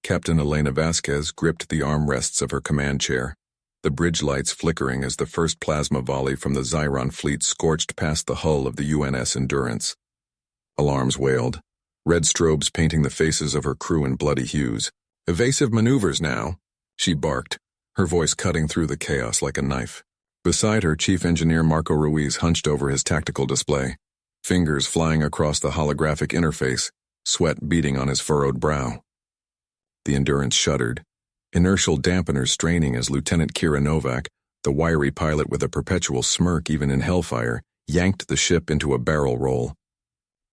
Captain Elena Vasquez gripped the armrests of her command chair, the bridge lights flickering as the first plasma volley from the Zyron fleet scorched past the hull of the UNS Endurance. Alarms wailed, red strobes painting the faces of her crew in bloody hues. "Evasive maneuvers now," she barked, her voice cutting through the chaos like a knife. Beside her, Chief Engineer Marco Ruiz hunched over his tactical display, fingers flying across the holographic interface, sweat beading on his furrowed brow. The Endurance shuddered, inertial dampeners straining as Lieutenant Kira Novak, the wiry pilot with a perpetual smirk even in hellfire, yanked the ship into a barrel roll.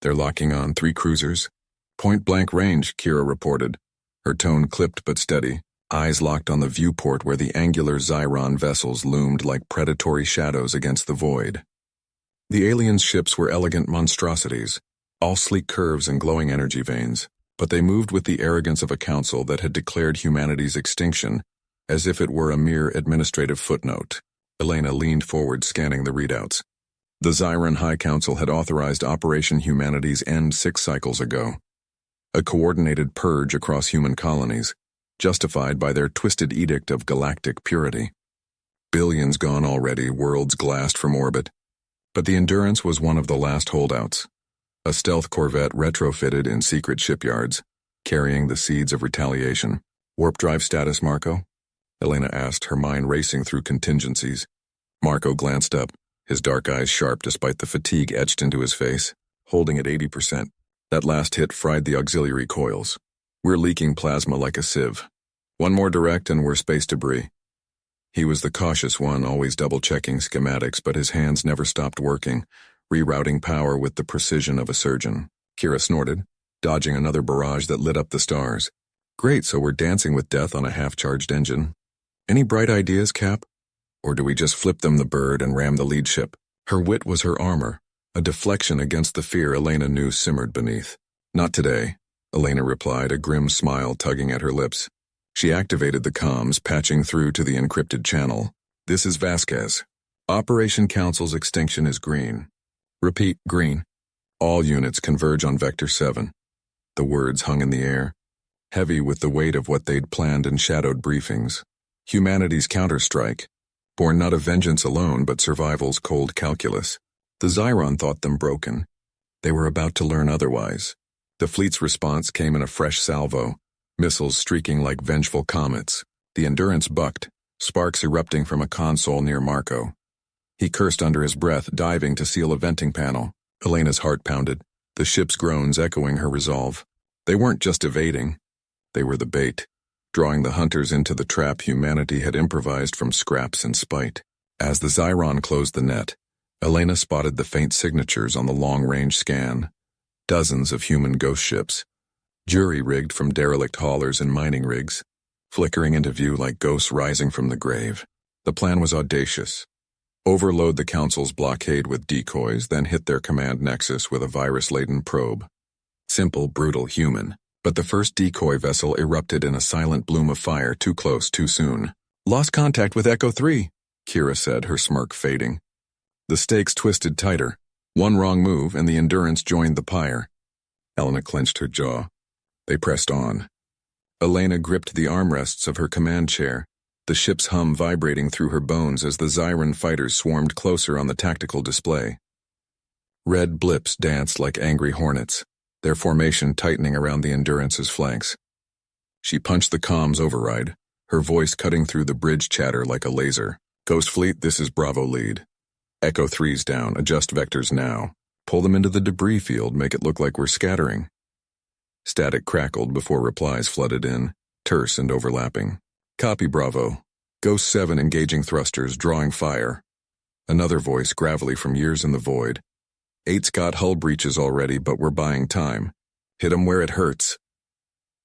"They're locking on 3 cruisers. Point-blank range," Kira reported, her tone clipped but steady, eyes locked on the viewport where the angular Zyron vessels loomed like predatory shadows against the void. The aliens' ships were elegant monstrosities, all sleek curves and glowing energy veins, but they moved with the arrogance of a council that had declared humanity's extinction, as if it were a mere administrative footnote. Elena leaned forward, scanning the readouts. The Zyron High Council had authorized Operation Humanity's End 6 cycles ago, a coordinated purge across human colonies, justified by their twisted edict of galactic purity. Billions gone already, worlds glassed from orbit. But the Endurance was one of the last holdouts. A stealth corvette retrofitted in secret shipyards, carrying the seeds of retaliation. "Warp drive status, Marco?" Elena asked, her mind racing through contingencies. Marco glanced up, his dark eyes sharp despite the fatigue etched into his face, holding at 80%. That last hit fried the auxiliary coils. "We're leaking plasma like a sieve. One more direct and we're space debris." He was the cautious one, always double-checking schematics, but his hands never stopped working, rerouting power with the precision of a surgeon. Kira snorted, dodging another barrage that lit up the stars. "Great, so we're dancing with death on a half-charged engine. Any bright ideas, Cap? Or do we just flip them the bird and ram the lead ship?" Her wit was her armor, a deflection against the fear Elena knew simmered beneath. "Not today," Elena replied, a grim smile tugging at her lips. She activated the comms, patching through to the encrypted channel. "This is Vasquez. Operation Council's extinction is green. Repeat, green. All units converge on Vector 7. The words hung in the air, heavy with the weight of what they'd planned in shadowed briefings. Humanity's counterstrike, born not of vengeance alone but survival's cold calculus. The Zyron thought them broken. They were about to learn otherwise. The fleet's response came in a fresh salvo, missiles streaking like vengeful comets. The Endurance bucked, sparks erupting from a console near Marco. He cursed under his breath, diving to seal a venting panel. Elena's heart pounded, the ship's groans echoing her resolve. They weren't just evading. They were the bait, drawing the hunters into the trap humanity had improvised from scraps and spite. As the Zyron closed the net, Elena spotted the faint signatures on the long-range scan. Dozens of human ghost ships, jury-rigged from derelict haulers and mining rigs, flickering into view like ghosts rising from the grave. The plan was audacious. Overload the Council's blockade with decoys, then hit their command nexus with a virus-laden probe. Simple, brutal, human. But the first decoy vessel erupted in a silent bloom of fire, too close, too soon. "Lost contact with Echo 3, Kira said, her smirk fading. The stakes twisted tighter. One wrong move, and the Endurance joined the pyre. Elena clenched her jaw. They pressed on. Elena gripped the armrests of her command chair, the ship's hum vibrating through her bones as the Zyron fighters swarmed closer on the tactical display. Red blips danced like angry hornets, their formation tightening around the Endurance's flanks. She punched the comms override, her voice cutting through the bridge chatter like a laser. "Ghost Fleet, this is Bravo Lead. Echo 3's down, adjust vectors now. Pull them into the debris field, make it look like we're scattering." Static crackled before replies flooded in, terse and overlapping. "Copy, Bravo. Ghost 7 engaging thrusters, drawing fire." Another voice gravelly from years in the void. "8's got hull breaches already, but we're buying time. Hit 'em where it hurts."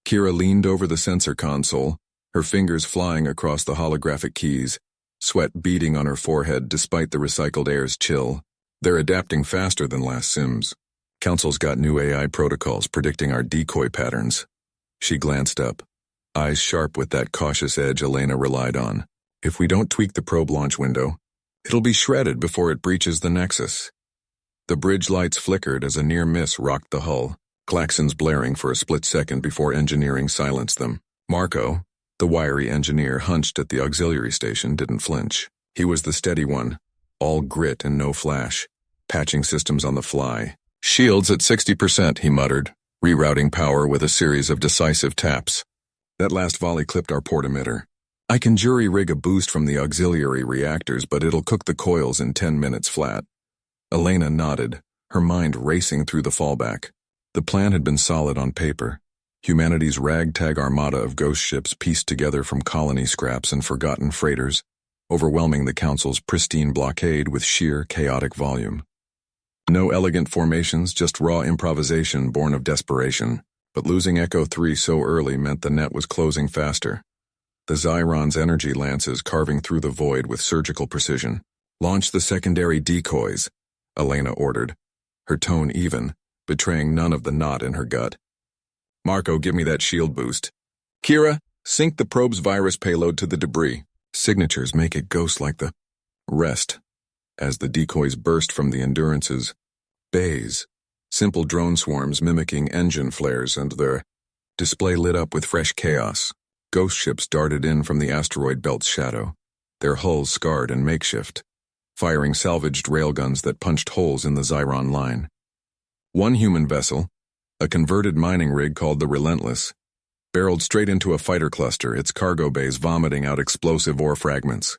Kira leaned over the sensor console, her fingers flying across the holographic keys, sweat beading on her forehead despite the recycled air's chill. "They're adapting faster than last sims. Council's got new AI protocols predicting our decoy patterns." She glanced up, eyes sharp with that cautious edge Elena relied on. "If we don't tweak the probe launch window, it'll be shredded before it breaches the nexus." The bridge lights flickered as a near miss rocked the hull, claxons blaring for a split second before engineering silenced them. Marco, the wiry engineer hunched at the auxiliary station, didn't flinch. He was the steady one, all grit and no flash, patching systems on the fly. "Shields at 60%, he muttered, rerouting power with a series of decisive taps. That last volley clipped our port emitter. "I can jury-rig a boost from the auxiliary reactors, but it'll cook the coils in 10 minutes flat." Elena nodded, her mind racing through the fallback. The plan had been solid on paper. Humanity's ragtag armada of ghost ships pieced together from colony scraps and forgotten freighters, overwhelming the Council's pristine blockade with sheer chaotic volume. No elegant formations, just raw improvisation born of desperation. But losing Echo 3 so early meant the net was closing faster. The Zyron's energy lances carving through the void with surgical precision. "Launch the secondary decoys," Elena ordered, her tone even, betraying none of the knot in her gut. "Marco, give me that shield boost. Kira, sync the probe's virus payload to the debris. Signatures make it ghost like the rest." As the decoys burst from the Endurance's bays, simple drone swarms mimicking engine flares, and their display lit up with fresh chaos. Ghost ships darted in from the asteroid belt's shadow, their hulls scarred and makeshift, firing salvaged railguns that punched holes in the Zyron line. One human vessel, a converted mining rig called the Relentless, barreled straight into a fighter cluster, its cargo bays vomiting out explosive ore fragments.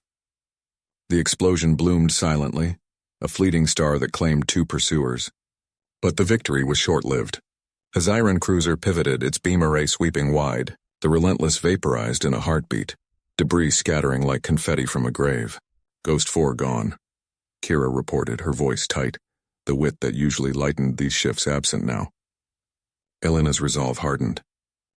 The explosion bloomed silently, a fleeting star that claimed 2 pursuers. But the victory was short-lived. A Zyron cruiser pivoted, its beam array sweeping wide, the Relentless vaporized in a heartbeat, debris scattering like confetti from a grave. "Ghost 4 gone," Kira reported, her voice tight, the wit that usually lightened these shifts absent now. Elena's resolve hardened.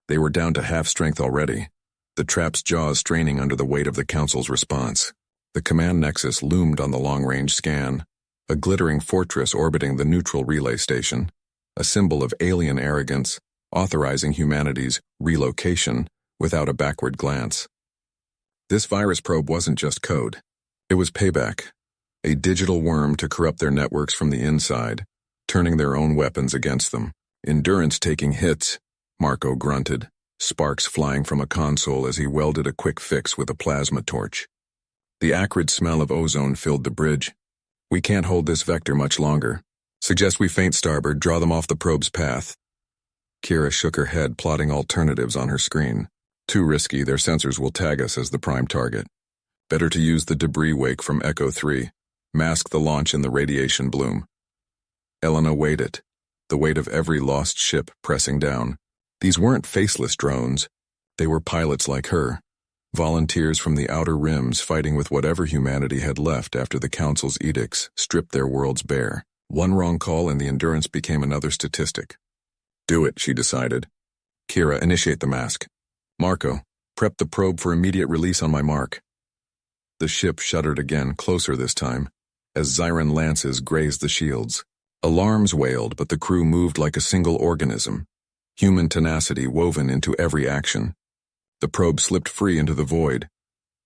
They were down to half strength already, the trap's jaws straining under the weight of the Council's response. The command nexus loomed on the long-range scan, a glittering fortress orbiting the neutral relay station, a symbol of alien arrogance, authorizing humanity's relocation without a backward glance. This virus probe wasn't just code. It was payback, a digital worm to corrupt their networks from the inside, turning their own weapons against them. "Endurance taking hits," Marco grunted, sparks flying from a console as he welded a quick fix with a plasma torch. The acrid smell of ozone filled the bridge. "We can't hold this vector much longer. Suggest we feint starboard, draw them off the probe's path." Kira shook her head, plotting alternatives on her screen. "Too risky, their sensors will tag us as the prime target. Better to use the debris wake from Echo 3, mask the launch in the radiation bloom." Elena weighed it, the weight of every lost ship pressing down. These weren't faceless drones. They were pilots like her. Volunteers from the outer rims fighting with whatever humanity had left after the Council's edicts stripped their worlds bare. One wrong call and the Endurance became another statistic. "Do it," she decided. "Kira, initiate the mask. Marco, prep the probe for immediate release on my mark." The ship shuddered again, closer this time, as Zyron lances grazed the shields. Alarms wailed, but the crew moved like a single organism, human tenacity woven into every action. The probe slipped free into the void,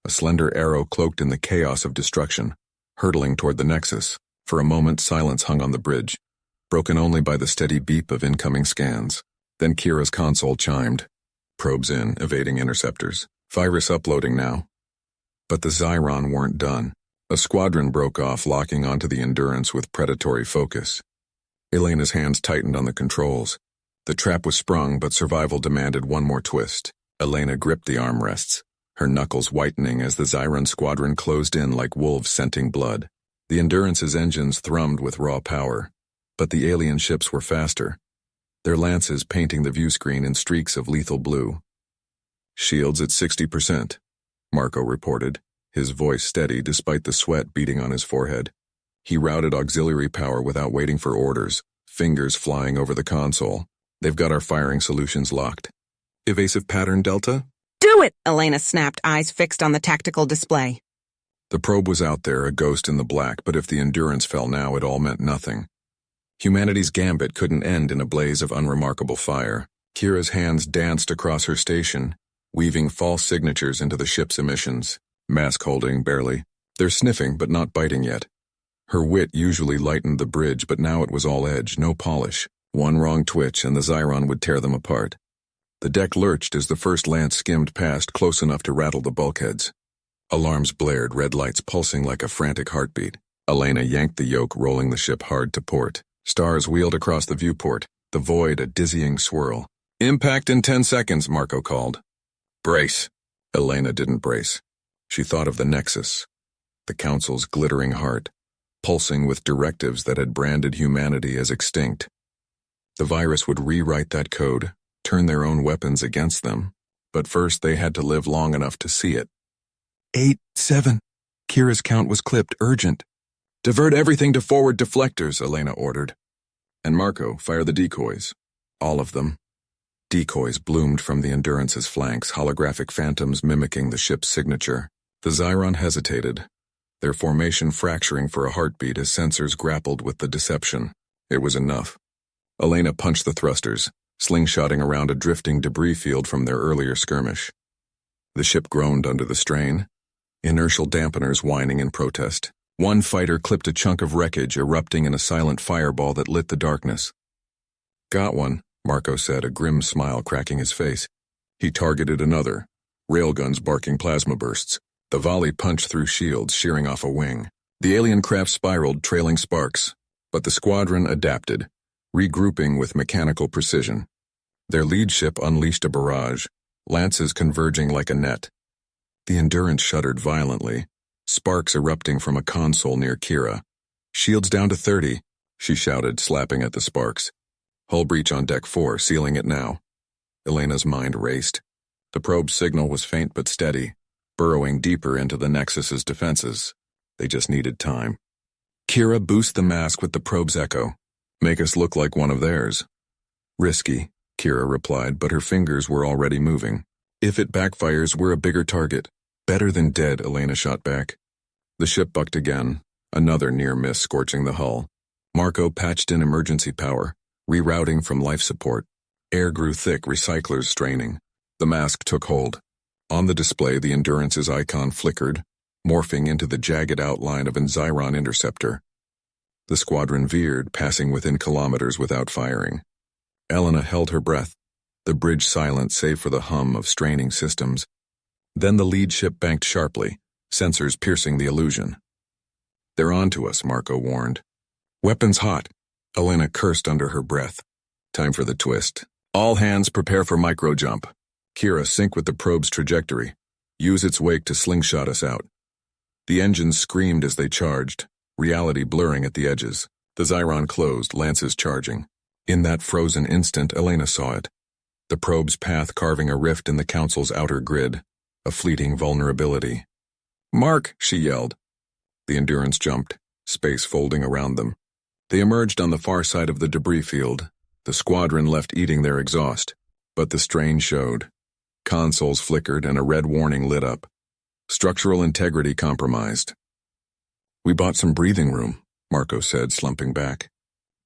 a slender arrow cloaked in the chaos of destruction, hurtling toward the Nexus. For a moment, silence hung on the bridge, broken only by the steady beep of incoming scans. Then Kira's console chimed. Probes in, evading interceptors. Virus uploading now. But the Zyron weren't done. A squadron broke off, locking onto the Endurance with predatory focus. Elena's hands tightened on the controls. The trap was sprung, but survival demanded one more twist. Elena gripped the armrests, her knuckles whitening as the Zyron squadron closed in like wolves scenting blood. The Endurance's engines thrummed with raw power, but the alien ships were faster, their lances painting the viewscreen in streaks of lethal blue. "Shields at 60%, Marco reported, his voice steady despite the sweat beading on his forehead. He routed auxiliary power without waiting for orders, fingers flying over the console. "They've got our firing solutions locked. Evasive pattern Delta?" "Do it!" Elena snapped, eyes fixed on the tactical display. The probe was out there, a ghost in the black, but if the Endurance fell now, it all meant nothing. Humanity's gambit couldn't end in a blaze of unremarkable fire. Kira's hands danced across her station, weaving false signatures into the ship's emissions. Mask holding, barely. They're sniffing, but not biting yet. Her wit usually lightened the bridge, but now it was all edge, no polish. One wrong twitch and the Zyron would tear them apart. The deck lurched as the first lance skimmed past close enough to rattle the bulkheads. Alarms blared, red lights pulsing like a frantic heartbeat. Elena yanked the yoke, rolling the ship hard to port. Stars wheeled across the viewport, the void a dizzying swirl. "Impact in 10 seconds, Marco called. "Brace." Elena didn't brace. She thought of the Nexus, the Council's glittering heart, pulsing with directives that had branded humanity as extinct. The virus would rewrite that code, turn their own weapons against them, but first they had to live long enough to see it. 8, 7. Kira's count was clipped, urgent. "Divert everything to forward deflectors," Elena ordered. "And Marco, fire the decoys." All of them. Decoys bloomed from the Endurance's flanks, holographic phantoms mimicking the ship's signature. The Zyron hesitated, their formation fracturing for a heartbeat as sensors grappled with the deception. It was enough. Elena punched the thrusters, slingshotting around a drifting debris field from their earlier skirmish. The ship groaned under the strain, inertial dampeners whining in protest. One fighter clipped a chunk of wreckage, erupting in a silent fireball that lit the darkness. "Got one," Marco said, a grim smile cracking his face. He targeted another, railguns barking plasma bursts. The volley punched through shields, shearing off a wing. The alien craft spiraled, trailing sparks, but the squadron adapted, regrouping with mechanical precision. Their lead ship unleashed a barrage, lances converging like a net. The Endurance shuddered violently, sparks erupting from a console near Kira. "Shields down to 30, she shouted, slapping at the sparks. "Hull breach on deck 4, sealing it now." Elena's mind raced. The probe's signal was faint but steady, burrowing deeper into the Nexus's defenses. They just needed time. "Kira, boost the mask with the probe's echo. Make us look like one of theirs." "Risky," Kira replied, but her fingers were already moving. "If it backfires, we're a bigger target." "Better than dead," Elena shot back. The ship bucked again, another near miss scorching the hull. Marco patched in emergency power, rerouting from life support. Air grew thick, recyclers straining. The mask took hold. On the display, the Endurance's icon flickered, morphing into the jagged outline of an Zyron interceptor. The squadron veered, passing within kilometers without firing. Elena held her breath, the bridge silent save for the hum of straining systems. Then the lead ship banked sharply, sensors piercing the illusion. "They're on to us," Marco warned. "Weapons hot," Elena cursed under her breath. Time for the twist. "All hands prepare for micro-jump. Kira, sync with the probe's trajectory. Use its wake to slingshot us out." The engines screamed as they charged, reality blurring at the edges. The Zyron closed, lances charging. In that frozen instant, Elena saw it. The probe's path carving a rift in the Council's outer grid. A fleeting vulnerability. "Mark!" she yelled. The Endurance jumped, space folding around them. They emerged on the far side of the debris field, the squadron left eating their exhaust. But the strain showed. Consoles flickered and a red warning lit up. Structural integrity compromised. "We bought some breathing room," Marco said, slumping back.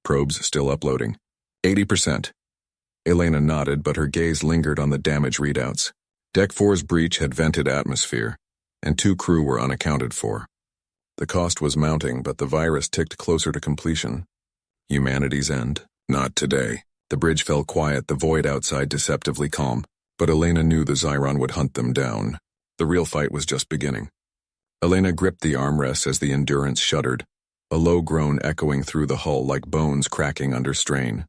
Probes still uploading. 80%. Elena nodded, but her gaze lingered on the damage readouts. Deck 4's breach had vented atmosphere, and 2 crew were unaccounted for. The cost was mounting, but the virus ticked closer to completion. Humanity's end? Not today. The bridge fell quiet, the void outside deceptively calm, but Elena knew the Zyron would hunt them down. The real fight was just beginning. Elena gripped the armrests as the Endurance shuddered, a low groan echoing through the hull like bones cracking under strain.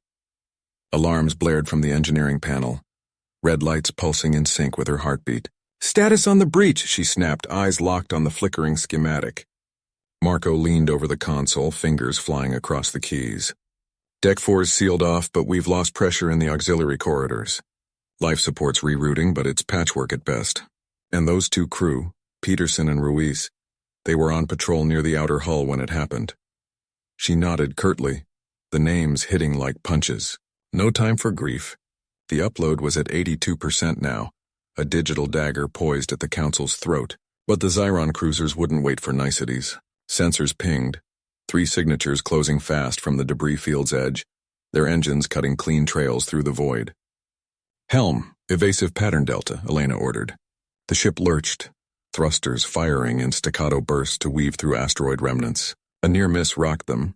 Alarms blared from the engineering panel, red lights pulsing in sync with her heartbeat. "Status on the breach," she snapped, eyes locked on the flickering schematic. Marco leaned over the console, fingers flying across the keys. "Deck 4's sealed off, but we've lost pressure in the auxiliary corridors. Life support's rerouting, but it's patchwork at best. And those 2 crew, Peterson and Ruiz, they were on patrol near the outer hull when it happened." She nodded curtly, the names hitting like punches. No time for grief. The upload was at 82% now, a digital dagger poised at the Council's throat. But the Zyron cruisers wouldn't wait for niceties. Sensors pinged, 3 signatures closing fast from the debris field's edge, their engines cutting clean trails through the void. "Helm, evasive pattern delta," Elena ordered. The ship lurched, thrusters firing in staccato bursts to weave through asteroid remnants. A near miss rocked them,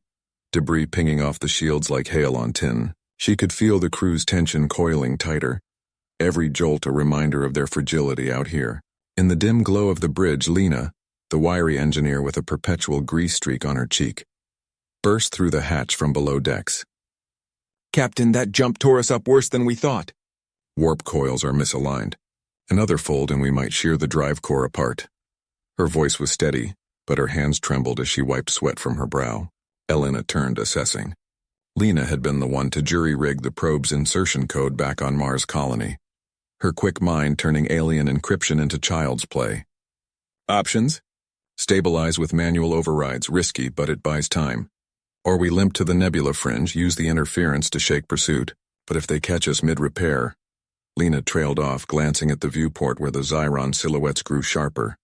debris pinging off the shields like hail on tin. She could feel the crew's tension coiling tighter, every jolt a reminder of their fragility out here. In the dim glow of the bridge, Lena, the wiry engineer with a perpetual grease streak on her cheek, burst through the hatch from below decks. "Captain, that jump tore us up worse than we thought." "Warp coils are misaligned. Another fold and we might shear the drive core apart." Her voice was steady, but her hands trembled as she wiped sweat from her brow. Elena turned, assessing. Lena had been the one to jury-rig the probe's insertion code back on Mars colony, her quick mind turning alien encryption into child's play. "Options? Stabilize with manual overrides, risky, but it buys time. Or we limp to the nebula fringe, use the interference to shake pursuit, but if they catch us mid-repair..." Lena trailed off, glancing at the viewport where the Zyron silhouettes grew sharper,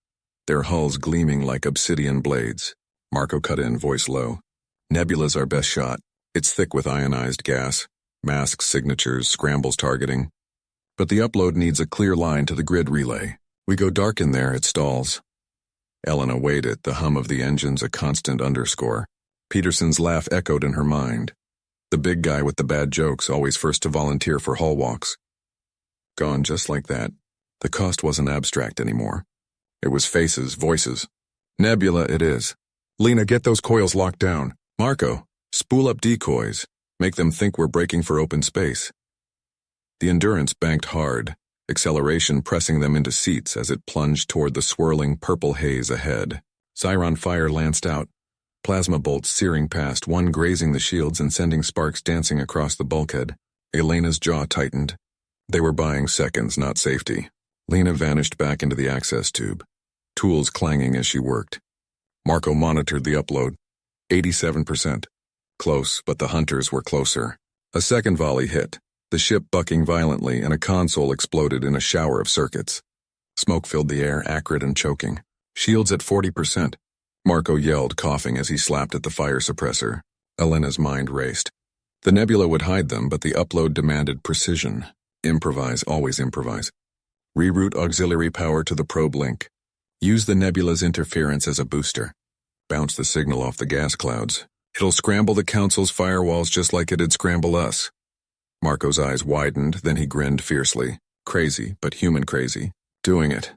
their hulls gleaming like obsidian blades. Marco cut in, voice low. "Nebula's our best shot. It's thick with ionized gas, masks, signatures, scrambles targeting. But the upload needs a clear line to the grid relay. We go dark in there, it stalls." Elena weighed it, the hum of the engines a constant underscore. Peterson's laugh echoed in her mind. The big guy with the bad jokes, always first to volunteer for hull walks. Gone just like that. The cost wasn't abstract anymore. It was faces, voices. "Nebula it is. Lena, get those coils locked down. Marco, spool up decoys. Make them think we're breaking for open space." The Endurance banked hard, acceleration pressing them into seats as it plunged toward the swirling purple haze ahead. Zyron fire lanced out, plasma bolts searing past, one grazing the shields and sending sparks dancing across the bulkhead. Elena's jaw tightened. They were buying seconds, not safety. Lena vanished back into the access tube, tools clanging as she worked. Marco monitored the upload. 87%. Close, but the hunters were closer. A second volley hit, the ship bucking violently, and a console exploded in a shower of circuits. Smoke filled the air, acrid and choking. "Shields at 40%. Marco yelled, coughing as he slapped at the fire suppressor. Elena's mind raced. The nebula would hide them, but the upload demanded precision. Improvise, always improvise. Reroute auxiliary power to the probe link. Use the nebula's interference as a booster. Bounce the signal off the gas clouds. It'll scramble the Council's firewalls just like it'd scramble us." Marco's eyes widened, then he grinned fiercely. Crazy, but human crazy. Doing it.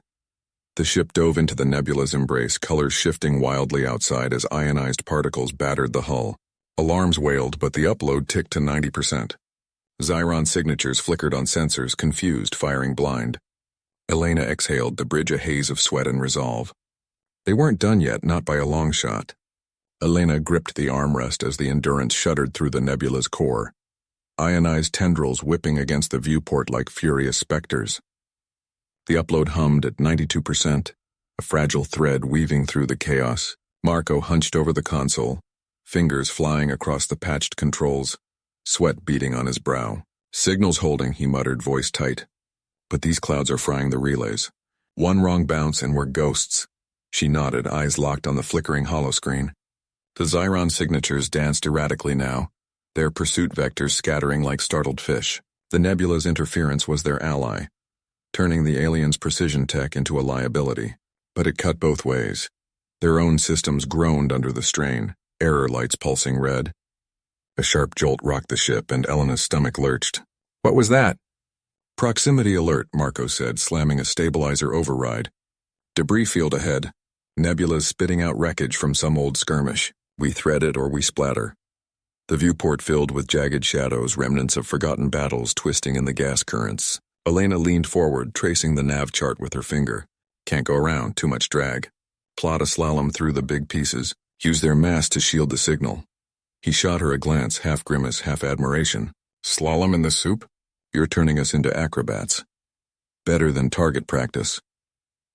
The ship dove into the nebula's embrace, colors shifting wildly outside as ionized particles battered the hull. Alarms wailed, but the upload ticked to 90%. Zyron signatures flickered on sensors, confused, firing blind. Elena exhaled, the bridge a haze of sweat and resolve. They weren't done yet, not by a long shot. Elena gripped the armrest as the Endurance shuddered through the nebula's core, ionized tendrils whipping against the viewport like furious specters. The upload hummed at 92%, a fragile thread weaving through the chaos. Marco hunched over the console, fingers flying across the patched controls, sweat beading on his brow. "Signals holding," he muttered, voice tight. "But these clouds are frying the relays. One wrong bounce and we're ghosts." She nodded, eyes locked on the flickering holoscreen. The Zyron signatures danced erratically now, their pursuit vectors scattering like startled fish. The nebula's interference was their ally, turning the aliens' precision tech into a liability. But it cut both ways. Their own systems groaned under the strain, error lights pulsing red. A sharp jolt rocked the ship and Elena's stomach lurched. "What was that?" "Proximity alert," Marco said, slamming a stabilizer override. "Debris field ahead. Nebula's spitting out wreckage from some old skirmish. We thread it or we splatter." The viewport filled with jagged shadows, remnants of forgotten battles twisting in the gas currents. Elena leaned forward, tracing the nav chart with her finger. "Can't go around, too much drag. Plot a slalom through the big pieces. Use their mass to shield the signal." He shot her a glance, half grimace, half admiration. "Slalom in the soup? You're turning us into acrobats." "Better than target practice."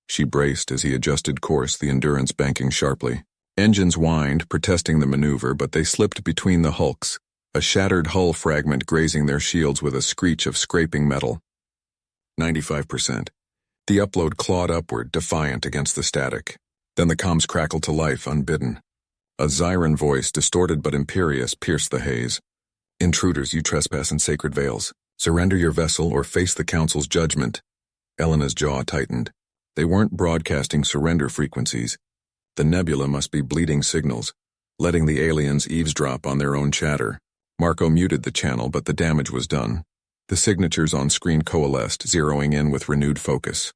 She braced as he adjusted course, the Endurance banking sharply. Engines whined, protesting the maneuver, but they slipped between the hulks, a shattered hull fragment grazing their shields with a screech of scraping metal. 95%. The upload clawed upward, defiant against the static. Then the comms crackled to life, unbidden. A Zyron voice, distorted but imperious, pierced the haze. "Intruders, you trespass in sacred vales. Surrender your vessel or face the Council's judgment." Elena's jaw tightened. They weren't broadcasting surrender frequencies. The nebula must be bleeding signals, letting the aliens eavesdrop on their own chatter. Marco muted the channel, but the damage was done. The signatures on screen coalesced, zeroing in with renewed focus.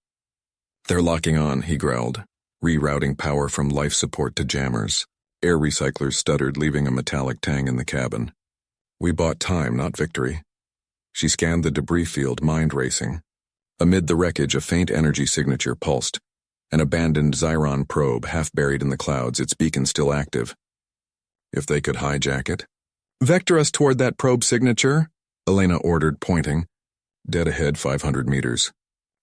"They're locking on," he growled, rerouting power from life support to jammers. Air recyclers stuttered, leaving a metallic tang in the cabin. "We bought time, not victory." She scanned the debris field, mind racing. Amid the wreckage, a faint energy signature pulsed. An abandoned Zyron probe, half buried in the clouds, its beacon still active. If they could hijack it? "Vector us toward that probe signature," Elena ordered, pointing. "Dead ahead 500 meters.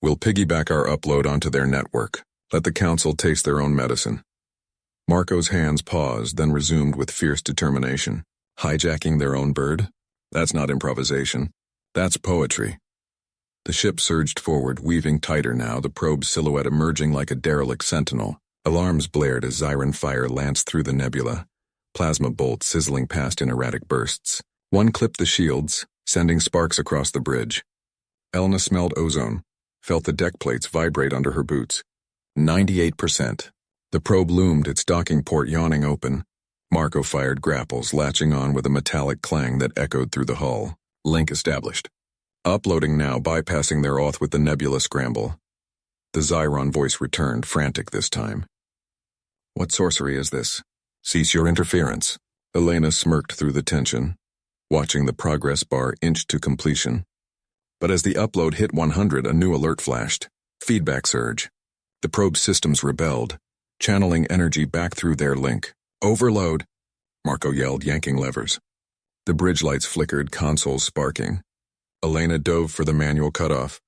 We'll piggyback our upload onto their network. Let the council taste their own medicine." Marco's hands paused, then resumed with fierce determination. Hijacking their own bird? That's not improvisation. That's poetry. The ship surged forward, weaving tighter now, the probe's silhouette emerging like a derelict sentinel. Alarms blared as Zyron fire lanced through the nebula, plasma bolts sizzling past in erratic bursts. One clipped the shields, sending sparks across the bridge. Elena smelled ozone, felt the deck plates vibrate under her boots. 98%. The probe loomed, its docking port yawning open. Marco fired grapples, latching on with a metallic clang that echoed through the hull. Link established. Uploading now, bypassing their auth with the nebula scramble. The Zyron voice returned, frantic this time. "What sorcery is this? Cease your interference." Elena smirked through the tension, watching the progress bar inch to completion. But as the upload hit 100, a new alert flashed. Feedback surge. The probe systems rebelled, channeling energy back through their link. "Overload," Marco yelled, yanking levers. The bridge lights flickered, consoles sparking. Elena dove for the manual cutoff,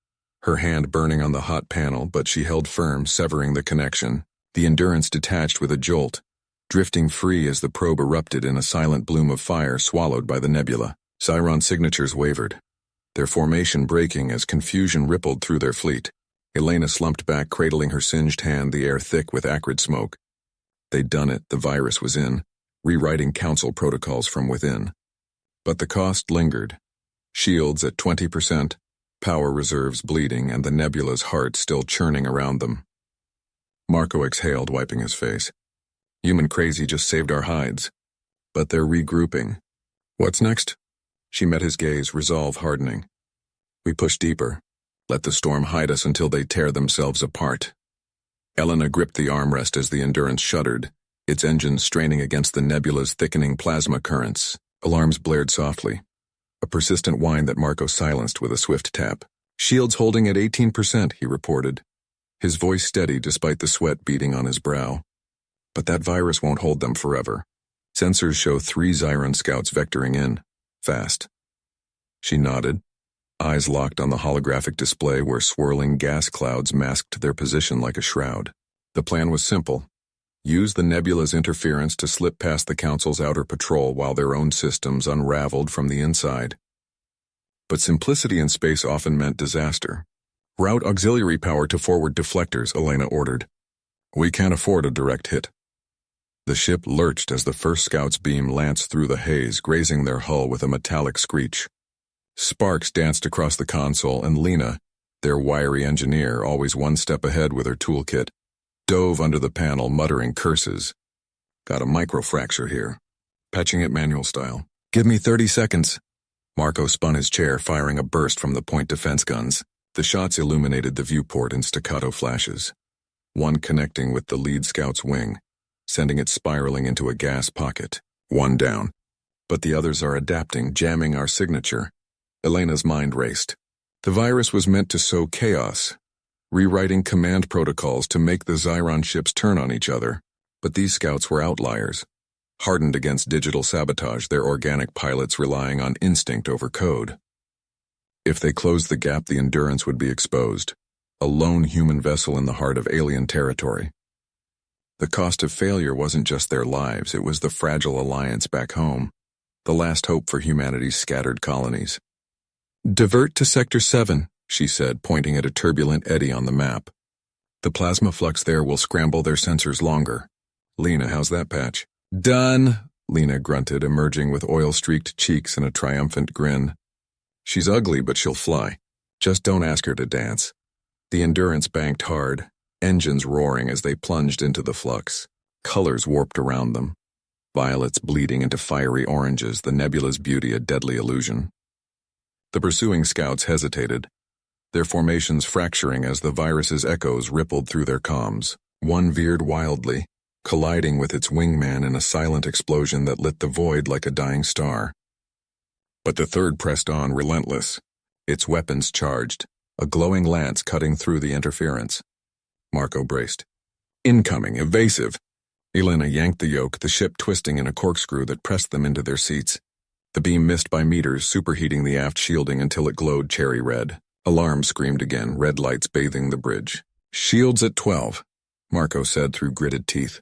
her hand burning on the hot panel, but she held firm, severing the connection. The Endurance detached with a jolt, drifting free as the probe erupted in a silent bloom of fire swallowed by the nebula. Zyron signatures wavered, their formation breaking as confusion rippled through their fleet. Elena slumped back, cradling her singed hand, the air thick with acrid smoke. They'd done it, the virus was in, rewriting council protocols from within. But the cost lingered. Shields at 20%, power reserves bleeding, and the nebula's heart still churning around them. Marco exhaled, wiping his face. Human crazy just saved our hides. But they're regrouping. "What's next?" She met his gaze, resolve hardening. "We push deeper. Let the storm hide us until they tear themselves apart." Elena gripped the armrest as the Endurance shuddered, its engines straining against the nebula's thickening plasma currents. Alarms blared softly, a persistent whine that Marco silenced with a swift tap. "Shields holding at 18%, he reported, his voice steady despite the sweat beading on his brow. "But that virus won't hold them forever. Sensors show 3 Zyron scouts vectoring in. Fast." She nodded, eyes locked on the holographic display where swirling gas clouds masked their position like a shroud. The plan was simple. Use the nebula's interference to slip past the Council's outer patrol while their own systems unraveled from the inside. But simplicity in space often meant disaster. "Route auxiliary power to forward deflectors," Elena ordered. "We can't afford a direct hit." The ship lurched as the first scout's beam lanced through the haze, grazing their hull with a metallic screech. Sparks danced across the console, and Lena, their wiry engineer, always one step ahead with her toolkit, dove under the panel, muttering curses. "Got a microfracture here. Patching it manual style. Give me 30 seconds. Marco spun his chair, firing a burst from the point defense guns. The shots illuminated the viewport in staccato flashes, one connecting with the lead scout's wing, sending it spiraling into a gas pocket. One down. But the others are adapting, jamming our signature. Elena's mind raced. The virus was meant to sow chaos, rewriting command protocols to make the Zyron ships turn on each other. But these scouts were outliers, hardened against digital sabotage, their organic pilots relying on instinct over code. If they closed the gap, the Endurance would be exposed, a lone human vessel in the heart of alien territory. The cost of failure wasn't just their lives, it was the fragile alliance back home, the last hope for humanity's scattered colonies. "Divert to Sector 7, she said, pointing at a turbulent eddy on the map. "The plasma flux there will scramble their sensors longer. Lena, how's that patch?" "Done," Lena grunted, emerging with oil-streaked cheeks and a triumphant grin. "She's ugly, but she'll fly. Just don't ask her to dance." The Endurance banked hard, engines roaring as they plunged into the flux. Colors warped around them. Violets bleeding into fiery oranges, the nebula's beauty a deadly illusion. The pursuing scouts hesitated, their formations fracturing as the virus's echoes rippled through their comms. One veered wildly, colliding with its wingman in a silent explosion that lit the void like a dying star. But the third pressed on, relentless, its weapons charged, a glowing lance cutting through the interference. Marco braced. Incoming, evasive. Elena yanked the yoke, the ship twisting in a corkscrew that pressed them into their seats. The beam missed by meters, superheating the aft shielding until it glowed cherry red. Alarm screamed again, red lights bathing the bridge. Shields at 12, Marco said through gritted teeth.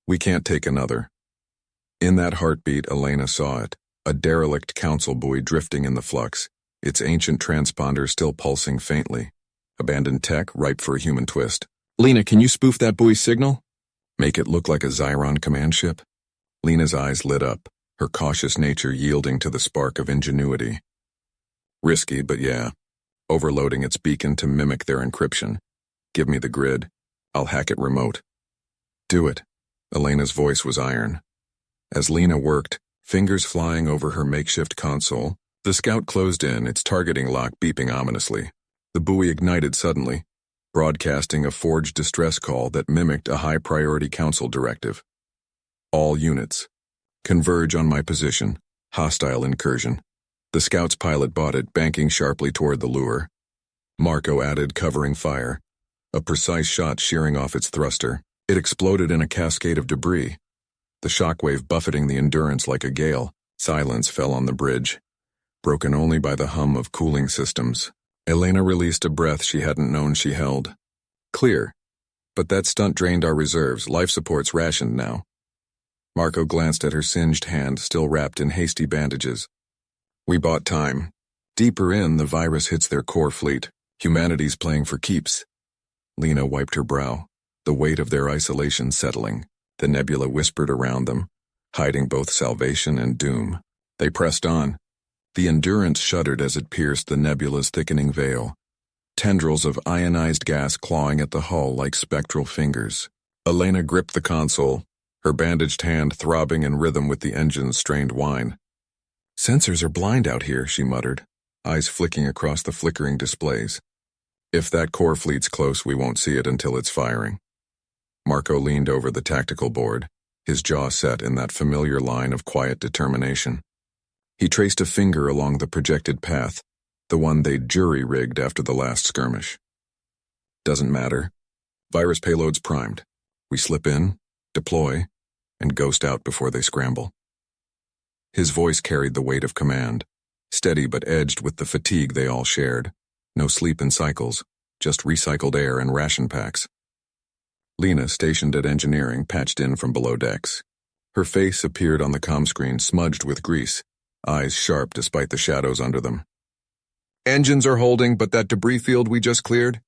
We can't take another. In that heartbeat, Elena saw it, a derelict council buoy drifting in the flux, its ancient transponder still pulsing faintly. Abandoned tech, ripe for a human twist. Lena, can you spoof that buoy's signal? Make it look like a Zyron command ship? Lena's eyes lit up, her cautious nature yielding to the spark of ingenuity. Risky, but yeah. Overloading its beacon to mimic their encryption. Give me the grid. I'll hack it remote. Do it. Elena's voice was iron. As Lena worked, fingers flying over her makeshift console, the scout closed in, its targeting lock beeping ominously. The buoy ignited suddenly, broadcasting a forged distress call that mimicked a high-priority council directive. All units. Converge on my position. Hostile incursion. The scout's pilot bought it, banking sharply toward the lure. Marco added, covering fire. A precise shot shearing off its thruster. It exploded in a cascade of debris. The shockwave buffeting the Endurance like a gale. Silence fell on the bridge, broken only by the hum of cooling systems. Elena released a breath she hadn't known she held. Clear. But that stunt drained our reserves. Life support's rationed now. Marco glanced at her singed hand, still wrapped in hasty bandages. We bought time. Deeper in, the virus hits their core fleet. Humanity's playing for keeps. Lena wiped her brow, the weight of their isolation settling. The nebula whispered around them, hiding both salvation and doom. They pressed on. The Endurance shuddered as it pierced the nebula's thickening veil, tendrils of ionized gas clawing at the hull like spectral fingers. Elena gripped the console, her bandaged hand throbbing in rhythm with the engine's strained whine. Sensors are blind out here, she muttered, eyes flicking across the flickering displays. If that core fleet's close, we won't see it until it's firing. Marco leaned over the tactical board, his jaw set in that familiar line of quiet determination. He traced a finger along the projected path, the one they'd jury-rigged after the last skirmish. Doesn't matter. Virus payload's primed. We slip in, deploy, and ghost out before they scramble. His voice carried the weight of command, steady but edged with the fatigue they all shared. No sleep in cycles, just recycled air and ration packs. Lena, stationed at engineering, patched in from below decks. Her face appeared on the comm screen, smudged with grease, eyes sharp despite the shadows under them. Engines are holding, but that debris field we just cleared?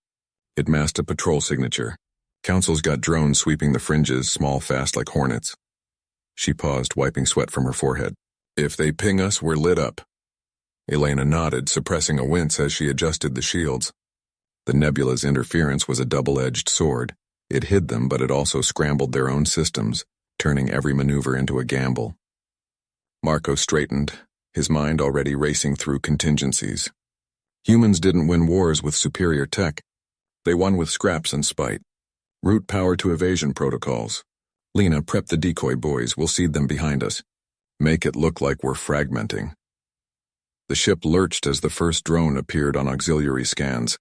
It masked a patrol signature. Council's got drones sweeping the fringes, small, fast like hornets. She paused, wiping sweat from her forehead. If they ping us, we're lit up. Elena nodded, suppressing a wince as she adjusted the shields. The nebula's interference was a double-edged sword. It hid them, but it also scrambled their own systems, turning every maneuver into a gamble. Marco straightened, his mind already racing through contingencies. Humans didn't win wars with superior tech. They won with scraps and spite. Route power to evasion protocols. Lena, prep the decoy boys. We'll seed them behind us. Make it look like we're fragmenting. The ship lurched as the first drone appeared on auxiliary scans,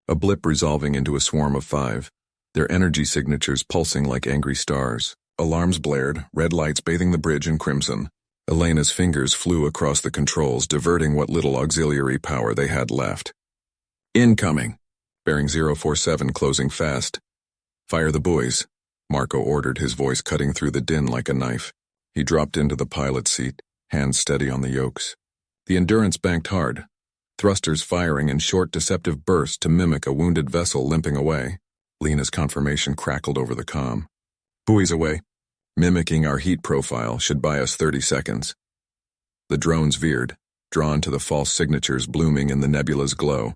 a blip resolving into a swarm of 5, their energy signatures pulsing like angry stars. Alarms blared, red lights bathing the bridge in crimson. Elena's fingers flew across the controls, diverting what little auxiliary power they had left. Incoming. Bearing 047 closing fast. Fire the buoys, Marco ordered, his voice cutting through the din like a knife. He dropped into the pilot's seat, hands steady on the yokes. The Endurance banked hard, thrusters firing in short deceptive bursts to mimic a wounded vessel limping away. Lena's confirmation crackled over the comm. Buoys away. Mimicking our heat profile should buy us 30 seconds. The drones veered, drawn to the false signatures blooming in the nebula's glow.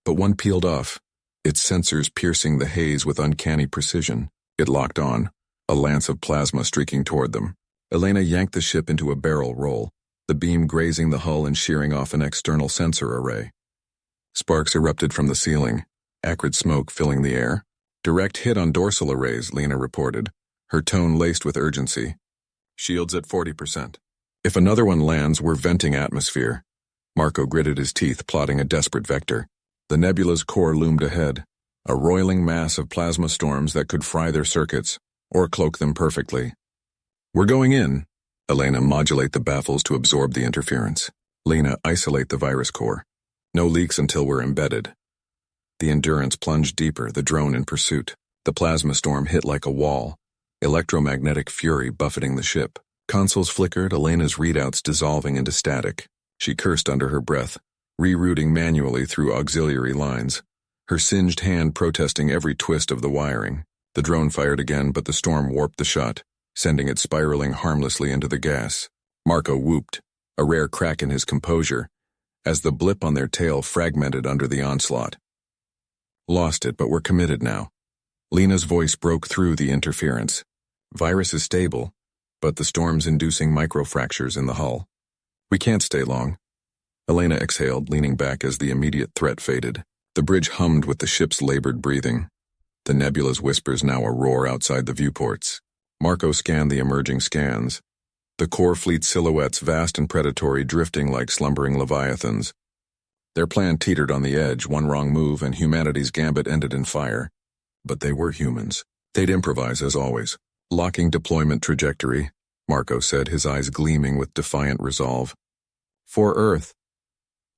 But one peeled off, its sensors piercing the haze with uncanny precision. It locked on, a lance of plasma streaking toward them. Elena yanked the ship into a barrel roll, the beam grazing the hull and shearing off an external sensor array. Sparks erupted from the ceiling, acrid smoke filling the air. Direct hit on dorsal arrays, Lena reported, her tone laced with urgency. Shields at 40%. If another one lands, we're venting atmosphere. Marco gritted his teeth, plotting a desperate vector. The nebula's core loomed ahead, a roiling mass of plasma storms that could fry their circuits, or cloak them perfectly. We're going in. Elena, modulate the baffles to absorb the interference. Lena, isolate the virus core. No leaks until we're embedded. The Endurance plunged deeper, the drone in pursuit. The plasma storm hit like a wall, electromagnetic fury buffeting the ship. Consoles flickered, Elena's readouts dissolving into static. She cursed under her breath, rerouting manually through auxiliary lines, her singed hand protesting every twist of the wiring. The drone fired again, but the storm warped the shot, sending it spiraling harmlessly into the gas. Marco whooped, a rare crack in his composure, as the blip on their tail fragmented under the onslaught. Lost it, but we're committed now. Lena's voice broke through the interference. Virus is stable, but the storm's inducing microfractures in the hull. We can't stay long. Elena exhaled, leaning back as the immediate threat faded. The bridge hummed with the ship's labored breathing. The nebula's whispers now a roar outside the viewports. Marco scanned the emerging scans. The core fleet silhouettes, vast and predatory, drifting like slumbering leviathans. Their plan teetered on the edge, one wrong move and humanity's gambit ended in fire. But they were humans. They'd improvise as always. Locking deployment trajectory, Marco said, his eyes gleaming with defiant resolve. For Earth.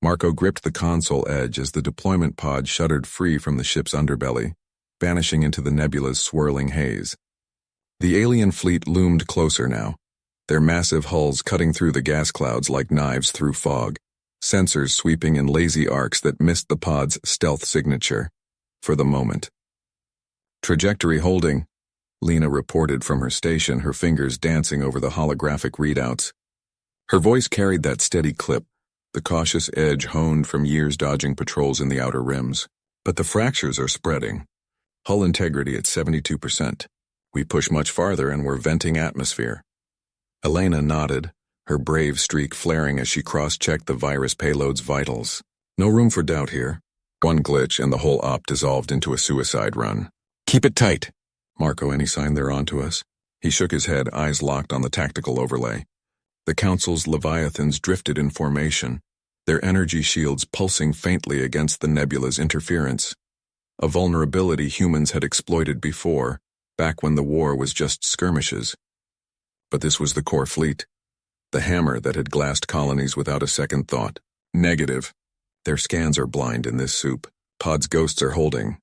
Marco gripped the console edge as the deployment pod shuddered free from the ship's underbelly, vanishing into the nebula's swirling haze. The alien fleet loomed closer now, their massive hulls cutting through the gas clouds like knives through fog, sensors sweeping in lazy arcs that missed the pod's stealth signature. For the moment. Trajectory holding, Lena reported from her station, her fingers dancing over the holographic readouts. Her voice carried that steady clip, the cautious edge honed from years dodging patrols in the outer rims. But the fractures are spreading. Hull integrity at 72%. We push much farther and we're venting atmosphere. Elena nodded, her brave streak flaring as she cross-checked the virus payload's vitals. No room for doubt here. One glitch and the whole op dissolved into a suicide run. Keep it tight. Marco, any sign they're onto us? He shook his head, eyes locked on the tactical overlay. The Council's Leviathans drifted in formation, their energy shields pulsing faintly against the nebula's interference. A vulnerability humans had exploited before, back when the war was just skirmishes. But this was the core fleet, the hammer that had glassed colonies without a second thought. Negative. Their scans are blind in this soup. Pod's ghosts are holding.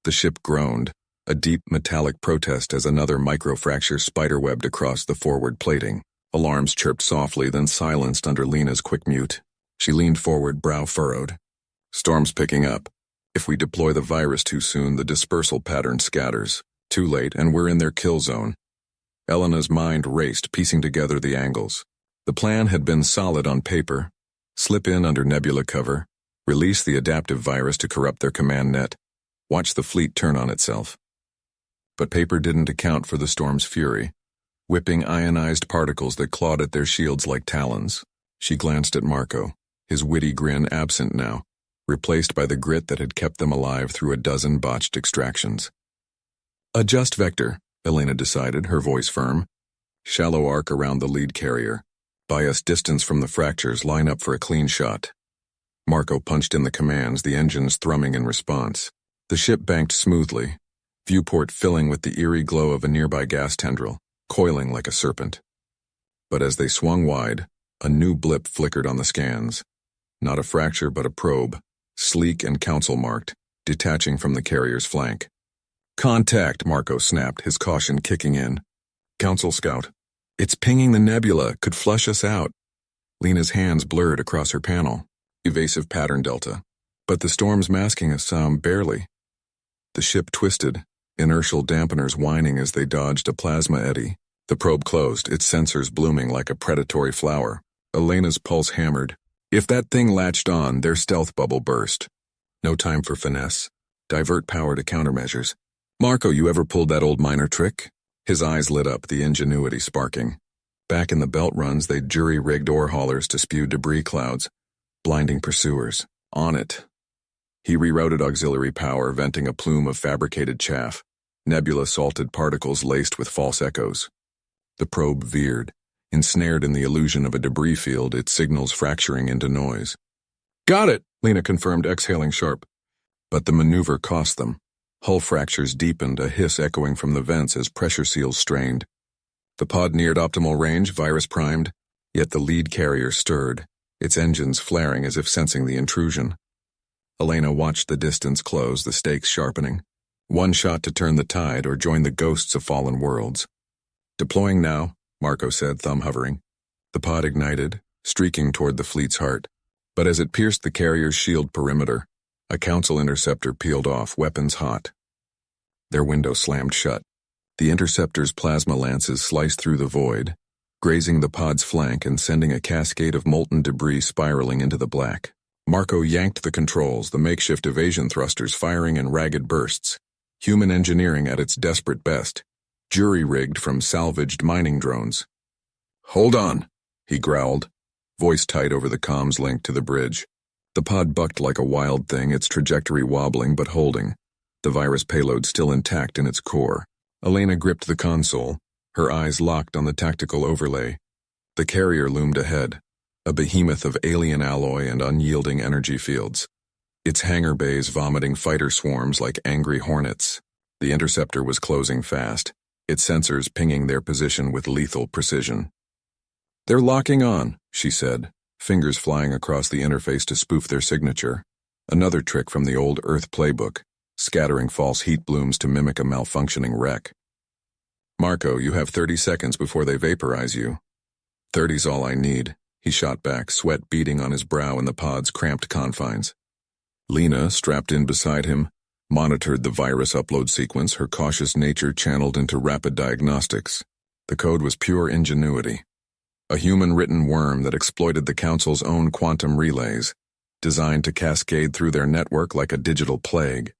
The ship groaned, a deep metallic protest as another microfracture spiderwebbed across the forward plating. Alarms chirped softly, then silenced under Lena's quick mute. She leaned forward, brow furrowed. Storm's picking up. If we deploy the virus too soon, the dispersal pattern scatters. Too late, and we're in their kill zone. Elena's mind raced, piecing together the angles. The plan had been solid on paper. Slip in under nebula cover, release the adaptive virus to corrupt their command net, watch the fleet turn on itself. But paper didn't account for the storm's fury, whipping ionized particles that clawed at their shields like talons. She glanced at Marco, his witty grin absent now, replaced by the grit that had kept them alive through a dozen botched extractions. Adjust vector, Elena decided, her voice firm. Shallow arc around the lead carrier. Bias distance from the fractures, line up for a clean shot. Marco punched in the commands, the engines thrumming in response. The ship banked smoothly, viewport filling with the eerie glow of a nearby gas tendril, coiling like a serpent. But as they swung wide, a new blip flickered on the scans. Not a fracture, but a probe, sleek and council-marked, detaching from the carrier's flank. Contact, Marco snapped, his caution kicking in. Council scout. It's pinging the nebula, could flush us out. Lena's hands blurred across her panel. Evasive pattern delta. But the storm's masking us some, barely. The ship twisted, inertial dampeners whining as they dodged a plasma eddy. The probe closed, its sensors blooming like a predatory flower. Elena's pulse hammered. If that thing latched on, their stealth bubble burst. No time for finesse. Divert power to countermeasures. Marco, you ever pulled that old miner trick? His eyes lit up, the ingenuity sparking. Back in the belt runs, they'd jury-rigged ore haulers to spew debris clouds, blinding pursuers. On it. He rerouted auxiliary power, venting a plume of fabricated chaff, nebula-salted particles laced with false echoes. The probe veered, ensnared in the illusion of a debris field, its signals fracturing into noise. "Got it," Lena confirmed, exhaling sharp. But the maneuver cost them. Hull fractures deepened, a hiss echoing from the vents as pressure seals strained. The pod neared optimal range, virus primed, yet the lead carrier stirred, its engines flaring as if sensing the intrusion. Elena watched the distance close, the stakes sharpening. One shot to turn the tide or join the ghosts of fallen worlds. "Deploying now," Marco said, thumb hovering. The pod ignited, streaking toward the fleet's heart. But as it pierced the carrier's shield perimeter, a Council interceptor peeled off, weapons hot. Their window slammed shut. The interceptor's plasma lances sliced through the void, grazing the pod's flank and sending a cascade of molten debris spiraling into the black. Marco yanked the controls, the makeshift evasion thrusters firing in ragged bursts. Human engineering at its desperate best, jury-rigged from salvaged mining drones. "Hold on," he growled, voice tight over the comms link to the bridge. The pod bucked like a wild thing, its trajectory wobbling but holding, the virus payload still intact in its core. Elena gripped the console, her eyes locked on the tactical overlay. The carrier loomed ahead, a behemoth of alien alloy and unyielding energy fields. Its hangar bays vomiting fighter swarms like angry hornets. The interceptor was closing fast, its sensors pinging their position with lethal precision. "They're locking on," she said, fingers flying across the interface to spoof their signature. Another trick from the old Earth playbook, scattering false heat blooms to mimic a malfunctioning wreck. "Marco, you have 30 seconds before they vaporize you." "30's all I need," he shot back, sweat beading on his brow in the pod's cramped confines. Lena, strapped in beside him, monitored the virus upload sequence, her cautious nature channeled into rapid diagnostics. The code was pure ingenuity. A human-written worm that exploited the Council's own quantum relays, designed to cascade through their network like a digital plague.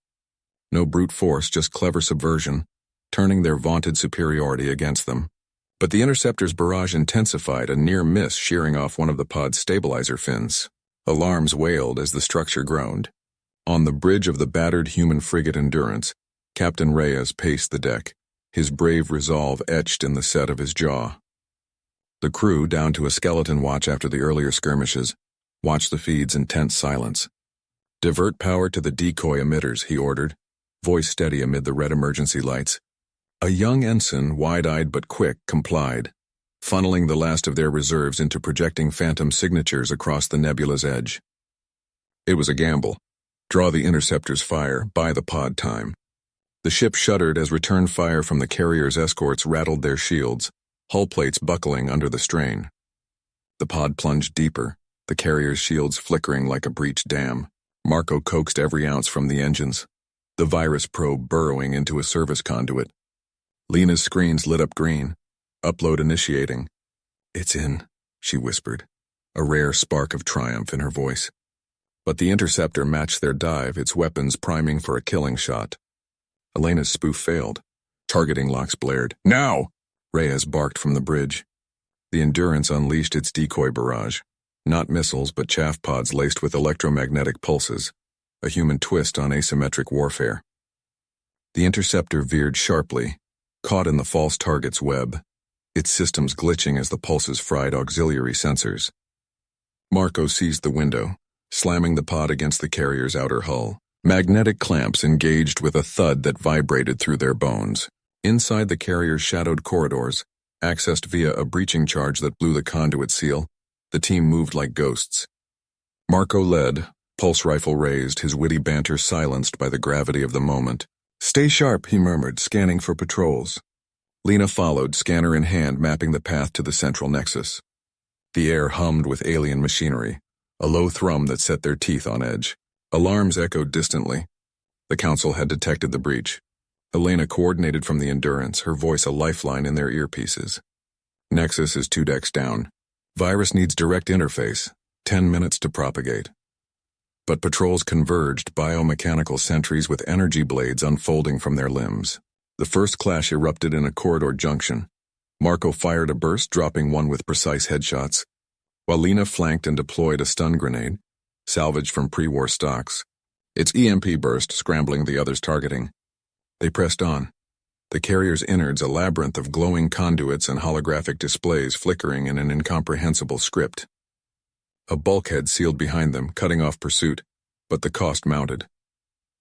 No brute force, just clever subversion, turning their vaunted superiority against them. But the interceptor's barrage intensified, a near miss shearing off one of the pod's stabilizer fins. Alarms wailed as the structure groaned. On the bridge of the battered human frigate Endurance, Captain Reyes paced the deck, his brave resolve etched in the set of his jaw. The crew, down to a skeleton watch after the earlier skirmishes, watched the feeds in tense silence. "Divert power to the decoy emitters," he ordered, voice steady amid the red emergency lights. A young ensign, wide-eyed but quick, complied, funneling the last of their reserves into projecting phantom signatures across the nebula's edge. It was a gamble. Draw the interceptor's fire, buy the pod time. The ship shuddered as return fire from the carrier's escorts rattled their shields, hull plates buckling under the strain. The pod plunged deeper, the carrier's shields flickering like a breached dam. Marco coaxed every ounce from the engines, the virus probe burrowing into a service conduit. Lena's screens lit up green. Upload initiating. "It's in," she whispered, a rare spark of triumph in her voice. But the interceptor matched their dive, its weapons priming for a killing shot. Elena's spoof failed. Targeting locks blared. "Now!" Reyes barked from the bridge. The Endurance unleashed its decoy barrage. Not missiles, but chaff pods laced with electromagnetic pulses. A human twist on asymmetric warfare. The interceptor veered sharply, caught in the false target's web, its systems glitching as the pulses fried auxiliary sensors. Marco seized the window, slamming the pod against the carrier's outer hull. Magnetic clamps engaged with a thud that vibrated through their bones. Inside the carrier's shadowed corridors, accessed via a breaching charge that blew the conduit seal, the team moved like ghosts. Marco led, pulse rifle raised, his witty banter silenced by the gravity of the moment. "Stay sharp," he murmured, scanning for patrols. Lena followed, scanner in hand, mapping the path to the central nexus. The air hummed with alien machinery, a low thrum that set their teeth on edge. Alarms echoed distantly. The Council had detected the breach. Elena coordinated from the Endurance, her voice a lifeline in their earpieces. "Nexus is 2 decks down. Virus needs direct interface. 10 minutes to propagate." But patrols converged, biomechanical sentries with energy blades unfolding from their limbs. The first clash erupted in a corridor junction. Marco fired a burst, dropping one with precise headshots, while Lena flanked and deployed a stun grenade, salvaged from pre-war stocks, its EMP burst scrambling the other's targeting. They pressed on, the carrier's innards a labyrinth of glowing conduits and holographic displays flickering in an incomprehensible script. A bulkhead sealed behind them, cutting off pursuit, but the cost mounted.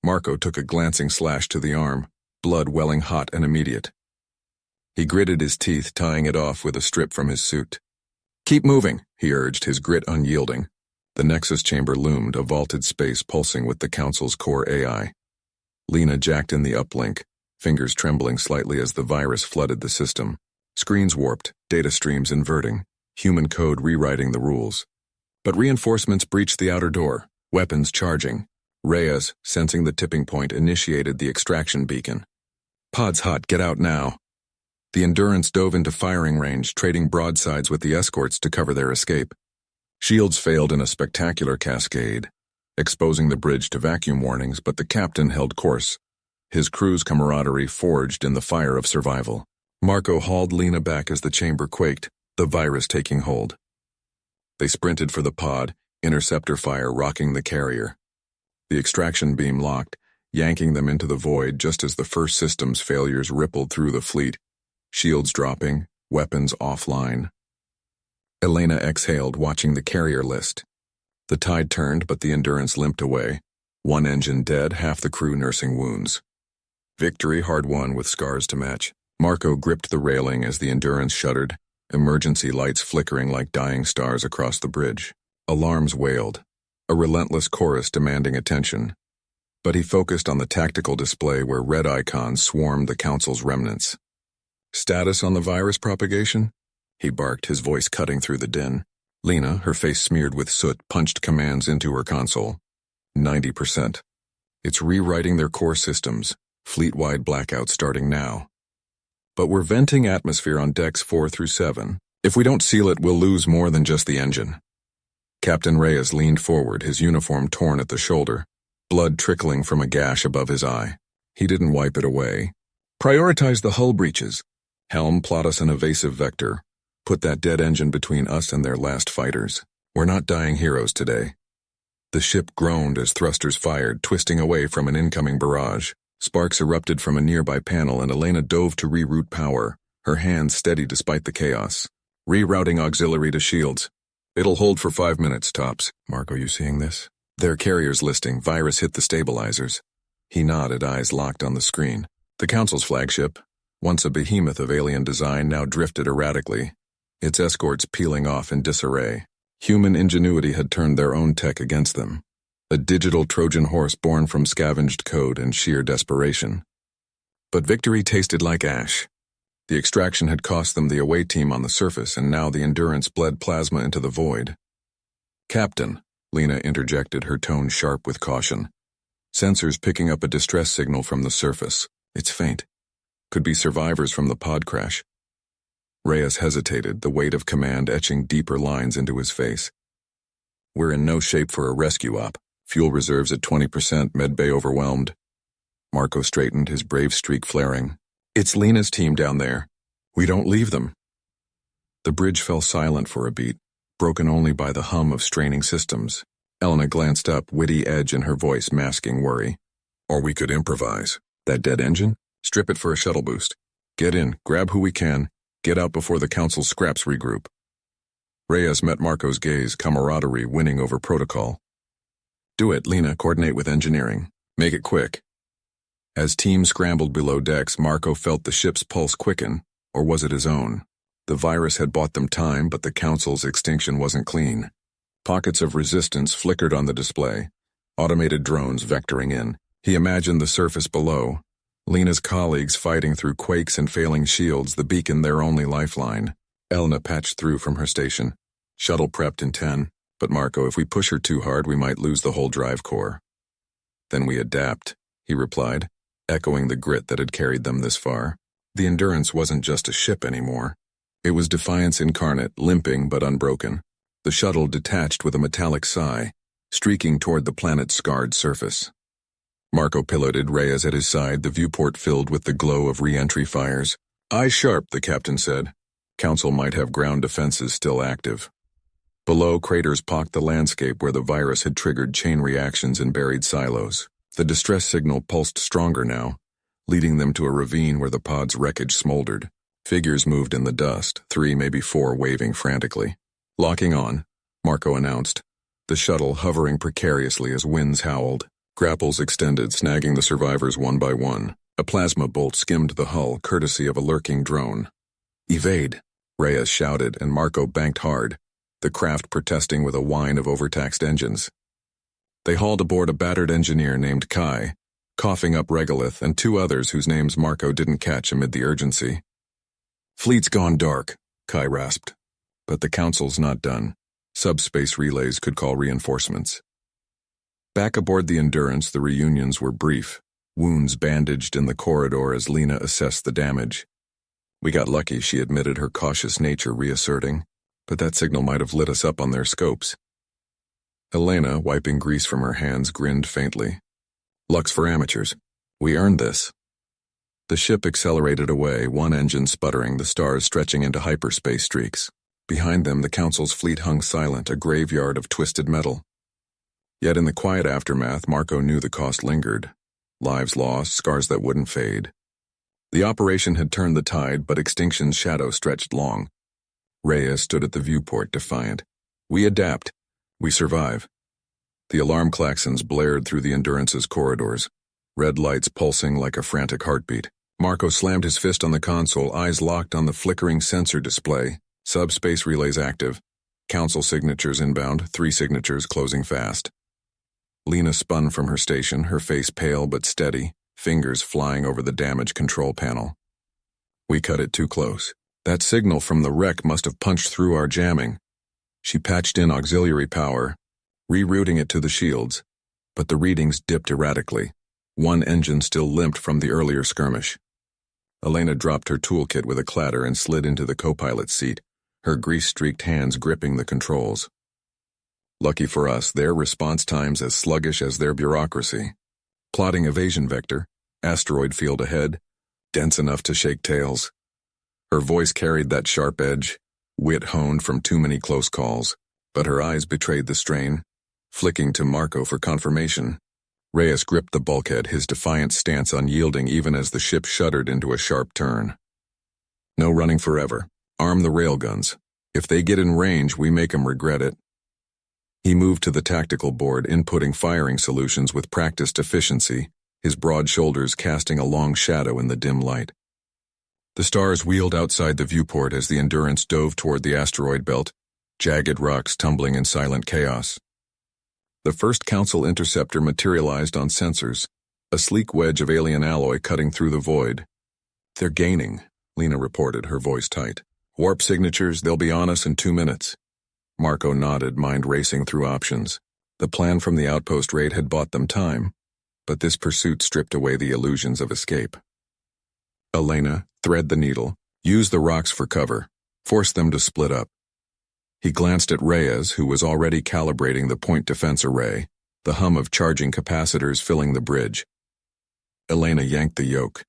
Marco took a glancing slash to the arm, blood welling hot and immediate. He gritted his teeth, tying it off with a strip from his suit. "Keep moving," he urged, his grit unyielding. The Nexus chamber loomed, a vaulted space pulsing with the Council's core AI. Lena jacked in the uplink, fingers trembling slightly as the virus flooded the system. Screens warped, data streams inverting, human code rewriting the rules. But reinforcements breached the outer door, weapons charging. Reyes, sensing the tipping point, initiated the extraction beacon. "Pod's hot, get out now." The Endurance dove into firing range, trading broadsides with the escorts to cover their escape. Shields failed in a spectacular cascade, exposing the bridge to vacuum warnings, but the captain held course, his crew's camaraderie forged in the fire of survival. Marco hauled Lena back as the chamber quaked, the virus taking hold. They sprinted for the pod, interceptor fire rocking the carrier. The extraction beam locked, yanking them into the void just as the first system's failures rippled through the fleet. Shields dropping, weapons offline. Elena exhaled, watching the carrier list. The tide turned, but the Endurance limped away. One engine dead, half the crew nursing wounds. Victory hard won with scars to match. Marco gripped the railing as the Endurance shuddered, emergency lights flickering like dying stars across the bridge. Alarms wailed, a relentless chorus demanding attention. But he focused on the tactical display where red icons swarmed the Council's remnants. "Status on the virus propagation?" he barked, his voice cutting through the din. Lena, her face smeared with soot, punched commands into her console. 90%. It's rewriting their core systems, fleet-wide blackout starting now. But we're venting atmosphere on decks 4 through 7. If we don't seal it, we'll lose more than just the engine. Captain Reyes leaned forward, his uniform torn at the shoulder, blood trickling from a gash above his eye. He didn't wipe it away. "Prioritize the hull breaches. Helm, plot us an evasive vector. Put that dead engine between us and their last fighters. We're not dying heroes today." The ship groaned as thrusters fired, twisting away from an incoming barrage. Sparks erupted from a nearby panel and Elena dove to reroute power, her hands steady despite the chaos. "Rerouting auxiliary to shields. It'll hold for 5 minutes, tops." "Marco, you seeing this?" "Their carrier's listing. Virus hit the stabilizers." He nodded, eyes locked on the screen. The Council's flagship, once a behemoth of alien design, now drifted erratically, its escorts peeling off in disarray. Human ingenuity had turned their own tech against them. A digital Trojan horse born from scavenged code and sheer desperation. But victory tasted like ash. The extraction had cost them the away team on the surface, and now the Endurance bled plasma into the void. "Captain," Lena interjected, her tone sharp with caution. "Sensors picking up a distress signal from the surface. It's faint. Could be survivors from the pod crash." Reyes hesitated, the weight of command etching deeper lines into his face. "We're in no shape for a rescue op. Fuel reserves at 20%, medbay overwhelmed." Marco straightened, his brave streak flaring. "It's Lena's team down there. We don't leave them." The bridge fell silent for a beat, broken only by the hum of straining systems. Elena glanced up, witty edge in her voice masking worry. "Or we could improvise. That dead engine? Strip it for a shuttle boost. Get in, grab who we can, get out before the Council scraps regroup." Reyes met Marco's gaze, camaraderie winning over protocol. "Do it, Lena, coordinate with engineering. Make it quick." As teams scrambled below decks, Marco felt the ship's pulse quicken, or was it his own? The virus had bought them time, but the Council's extinction wasn't clean. Pockets of resistance flickered on the display, automated drones vectoring in. He imagined the surface below, Lena's colleagues fighting through quakes and failing shields, the beacon their only lifeline. Elena patched through from her station. "Shuttle prepped in 10, but Marco, if we push her too hard, we might lose the whole drive core." "Then we adapt," he replied, echoing the grit that had carried them this far. The Endurance wasn't just a ship anymore. It was defiance incarnate, limping but unbroken. The shuttle detached with a metallic sigh, streaking toward the planet's scarred surface. Marco piloted, Reyes at his side, the viewport filled with the glow of re-entry fires. "Eyes sharp," the captain said. Council might have ground defenses still active. Below, craters pocked the landscape where the virus had triggered chain reactions in buried silos. The distress signal pulsed stronger now, leading them to a ravine where the pod's wreckage smoldered. Figures moved in the dust, 3, maybe 4, waving frantically. Locking on, Marco announced, the shuttle hovering precariously as winds howled. Grapples extended, snagging the survivors one by one. A plasma bolt skimmed the hull, courtesy of a lurking drone. Evade, Reyes shouted, and Marco banked hard, the craft protesting with a whine of overtaxed engines. They hauled aboard a battered engineer named Kai, coughing up regolith, and 2 others whose names Marco didn't catch amid the urgency. Fleet's gone dark, Kai rasped. But the Council's not done. Subspace relays could call reinforcements. Back aboard the Endurance, the reunions were brief, wounds bandaged in the corridor as Lena assessed the damage. We got lucky, she admitted, her cautious nature reasserting, but that signal might have lit us up on their scopes. Elena, wiping grease from her hands, grinned faintly. Luck's for amateurs. We earned this. The ship accelerated away, one engine sputtering, the stars stretching into hyperspace streaks. Behind them, the Council's fleet hung silent, a graveyard of twisted metal. Yet in the quiet aftermath, Marco knew the cost lingered. Lives lost, scars that wouldn't fade. The operation had turned the tide, but Extinction's shadow stretched long. Reyes stood at the viewport, defiant. We adapt. We survive. The alarm klaxons blared through the Endurance's corridors, red lights pulsing like a frantic heartbeat. Marco slammed his fist on the console, eyes locked on the flickering sensor display. Subspace relays active. Council signatures inbound, 3 signatures closing fast. Lena spun from her station, her face pale but steady, fingers flying over the damage control panel. We cut it too close. That signal from the wreck must have punched through our jamming. She patched in auxiliary power, rerouting it to the shields, but the readings dipped erratically. One engine still limped from the earlier skirmish. Elena dropped her toolkit with a clatter and slid into the co-pilot's seat, her grease-streaked hands gripping the controls. Lucky for us, their response time's as sluggish as their bureaucracy. Plotting evasion vector, asteroid field ahead, dense enough to shake tails. Her voice carried that sharp edge, wit honed from too many close calls, but her eyes betrayed the strain, flicking to Marco for confirmation. Reyes gripped the bulkhead, his defiant stance unyielding even as the ship shuddered into a sharp turn. No running forever. Arm the railguns. If they get in range, we make 'em regret it. He moved to the tactical board, inputting firing solutions with practiced efficiency, his broad shoulders casting a long shadow in the dim light. The stars wheeled outside the viewport as the Endurance dove toward the asteroid belt, jagged rocks tumbling in silent chaos. The first Council interceptor materialized on sensors, a sleek wedge of alien alloy cutting through the void. They're gaining, Lena reported, her voice tight. Warp signatures, they'll be on us in 2 minutes. Marco nodded, mind racing through options. The plan from the outpost raid had bought them time, but this pursuit stripped away the illusions of escape. Elena, thread the needle, use the rocks for cover, force them to split up. He glanced at Reyes, who was already calibrating the point defense array, the hum of charging capacitors filling the bridge. Elena yanked the yoke,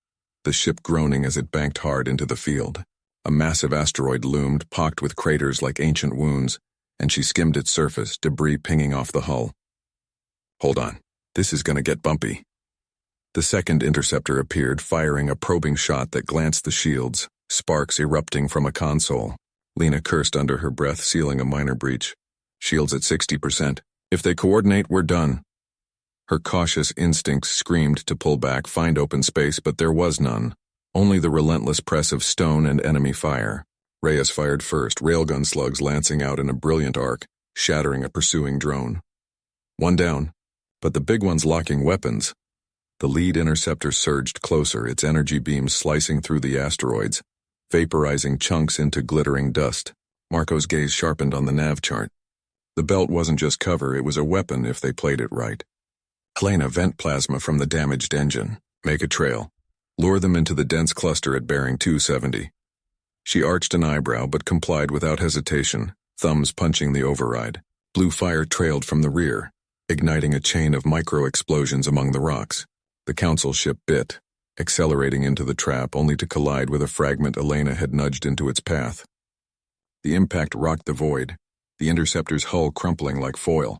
the ship groaning as it banked hard into the field. A massive asteroid loomed, pocked with craters like ancient wounds, and she skimmed its surface, debris pinging off the hull. Hold on, this is gonna get bumpy. The second interceptor appeared, firing a probing shot that glanced the shields, sparks erupting from a console. Lena cursed under her breath, sealing a minor breach. Shields at 60%. If they coordinate, we're done. Her cautious instincts screamed to pull back, find open space, but there was none. Only the relentless press of stone and enemy fire. Reyes fired first, railgun slugs lancing out in a brilliant arc, shattering a pursuing drone. One down, but the big one's locking weapons. The lead interceptor surged closer, its energy beams slicing through the asteroids, vaporizing chunks into glittering dust. Marco's gaze sharpened on the nav chart. The belt wasn't just cover, it was a weapon if they played it right. Elena, vent plasma from the damaged engine. Make a trail. Lure them into the dense cluster at bearing 270. She arched an eyebrow but complied without hesitation, thumbs punching the override. Blue fire trailed from the rear, igniting a chain of micro-explosions among the rocks. The Council ship bit, accelerating into the trap only to collide with a fragment Elena had nudged into its path. The impact rocked the void, the interceptor's hull crumpling like foil.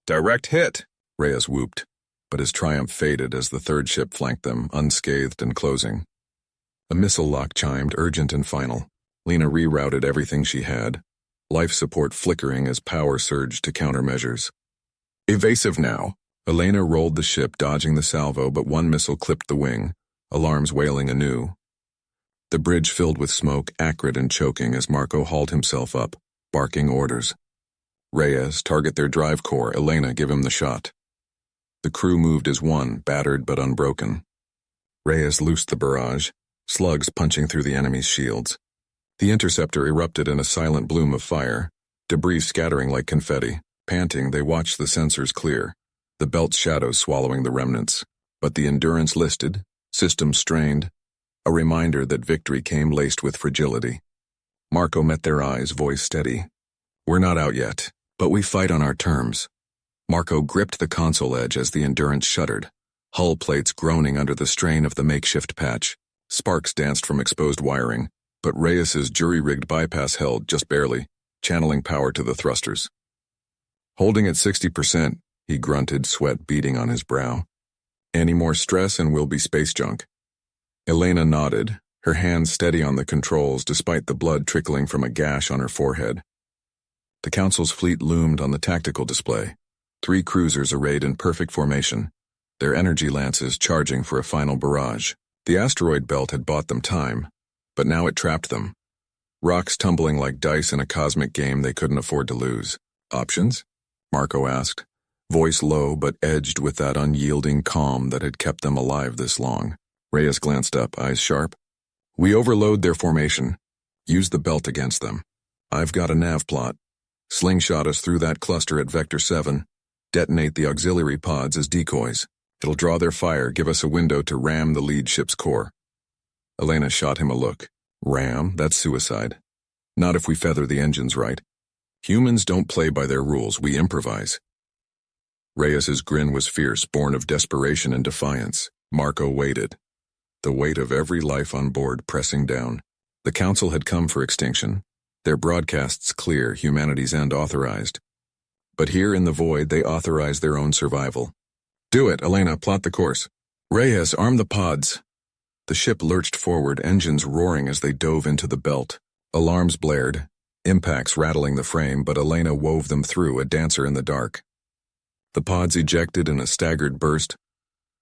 "Direct hit!" Reyes whooped, but his triumph faded as the third ship flanked them, unscathed and closing. A missile lock chimed, urgent and final. Lena rerouted everything she had, life support flickering as power surged to countermeasures. "Evasive now!" Elena rolled the ship, dodging the salvo, but one missile clipped the wing, alarms wailing anew. The bridge filled with smoke, acrid and choking as Marco hauled himself up, barking orders. "Reyes, target their drive core. Elena, give him the shot." The crew moved as one, battered but unbroken. Reyes loosed the barrage, slugs punching through the enemy's shields. The interceptor erupted in a silent bloom of fire, debris scattering like confetti. Panting, they watched the sensors clear, the belt's shadows swallowing the remnants. But the endurance listed, systems strained, a reminder that victory came laced with fragility. Marco met their eyes, voice steady. "We're not out yet, but we fight on our terms." Marco gripped the console edge as the endurance shuddered, hull plates groaning under the strain of the makeshift patch. Sparks danced from exposed wiring, but Reyes's jury-rigged bypass held just barely, channeling power to the thrusters. "Holding at 60%, he grunted, sweat beading on his brow. "Any more stress and we'll be space junk." Elena nodded, her hands steady on the controls despite the blood trickling from a gash on her forehead. The Council's fleet loomed on the tactical display, 3 cruisers arrayed in perfect formation, their energy lances charging for a final barrage. The asteroid belt had bought them time, but now it trapped them. Rocks tumbling like dice in a cosmic game they couldn't afford to lose. "Options?" Marco asked, voice low but edged with that unyielding calm that had kept them alive this long. Reyes glanced up, eyes sharp. "We overload their formation. Use the belt against them. I've got a nav plot. Slingshot us through that cluster at Vector 7. Detonate the auxiliary pods as decoys. It'll draw their fire, give us a window to ram the lead ship's core." Elena shot him a look. "Ram? That's suicide. Not if we feather the engines right. Humans don't play by their rules, we improvise." Reyes's grin was fierce, born of desperation and defiance. Marco waited, the weight of every life on board pressing down. The Council had come for extinction, their broadcasts clear, humanity's end authorized. But here in the void they authorized their own survival. "Do it, Elena, plot the course. Reyes, arm the pods." The ship lurched forward, engines roaring as they dove into the belt. Alarms blared, impacts rattling the frame, but Elena wove them through, a dancer in the dark. The pods ejected in a staggered burst,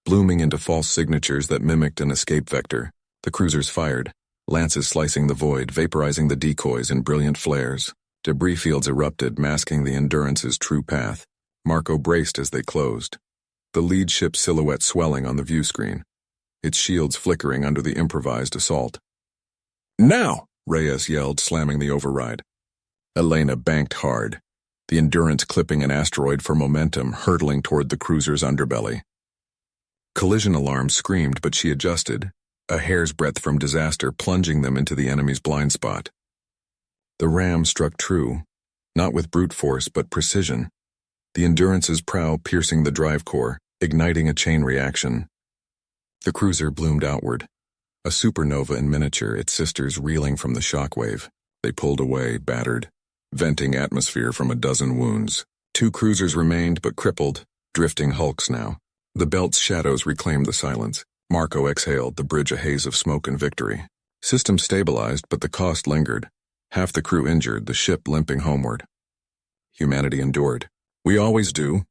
blooming into false signatures that mimicked an escape vector. The cruisers fired, lances slicing the void, vaporizing the decoys in brilliant flares. Debris fields erupted, masking the Endurance's true path. Marco braced as they closed, the lead ship silhouette swelling on the view screen, its shields flickering under the improvised assault. "Now!" Reyes yelled, slamming the override. Elena banked hard, the Endurance clipping an asteroid for momentum, hurtling toward the cruiser's underbelly. Collision alarms screamed, but she adjusted, a hair's breadth from disaster plunging them into the enemy's blind spot. The ram struck true, not with brute force but precision, the Endurance's prow piercing the drive core, igniting a chain reaction. The cruiser bloomed outward, a supernova in miniature, its sisters reeling from the shockwave. They pulled away, battered, venting atmosphere from a dozen wounds. 2 cruisers remained but crippled, drifting hulks now. The belt's shadows reclaimed the silence. Marco exhaled, the bridge a haze of smoke and victory. Systems stabilized, but the cost lingered. Half the crew injured, the ship limping homeward. Humanity endured. "We always do,"